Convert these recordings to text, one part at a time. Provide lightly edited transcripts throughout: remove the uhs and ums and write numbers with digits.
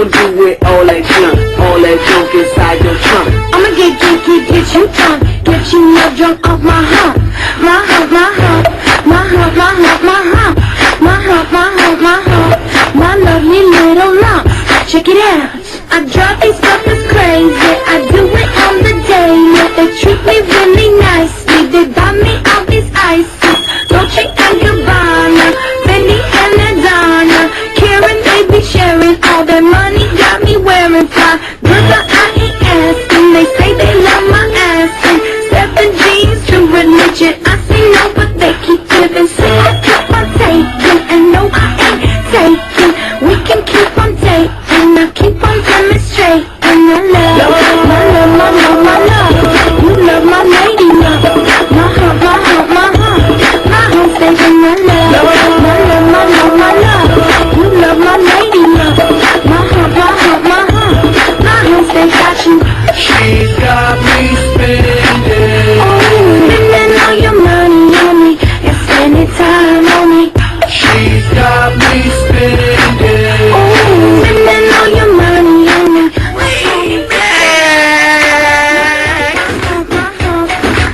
gon' do with all that junk inside your trunk? I'ma get you drunk, get you more drunk off my hump, my hump, my hump, my hump, my hump, my hump, my hump, my hump, my hump, my lovely little lump. Check it out, I drive these suckers crazy, I do it on the daily. They treat me really nicely, they buy me all these ices, Dolce and Gabbana, Fendi and Adana, Karen, they be sharing all their money, got me wearing fly. Girls I ain't asking, they say they love my ass and 7 jeans to religion. I say no, but they keep giving, say I keep on taking, and no I ain't taking. We can keep on dating, I keep on demonstrating. I love, my love, my love, my love. You love my lady love, my hump, my hump, my hump, my hump saving my love, my love, my love, my love. You love my lady love, my hump, my hump, my hump, my hump they got you. She's got me spending. Oh, spending all your money on me and spending time on me. She's got me spending. Oh, spending all your money on me.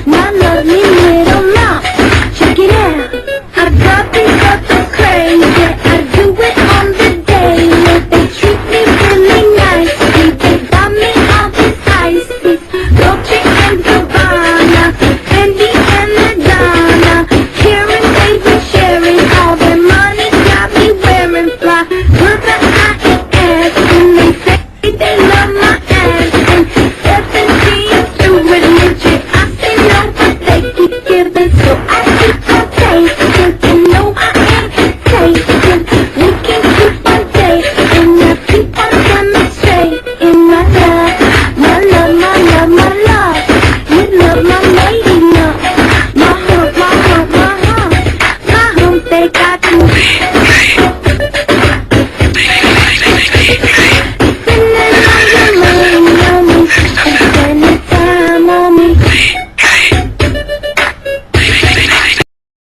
My lovely little lump. Check it out. I got these suckers crazy. I do it on the daily. They treat me really nicely. They buy me all these ices, Dolce and Gabbana, Fendi and Madonna, Karen, they be sharing all their money, got me wearing fly. Girls that I ain't asking, they say they love my ass and 17 to religion. I say no, but they keep giving, so I keep on taking. And no, I ain't taking. We can keep on dating, I keep on demonstrating my love, my love, my love, my love. You love my lady.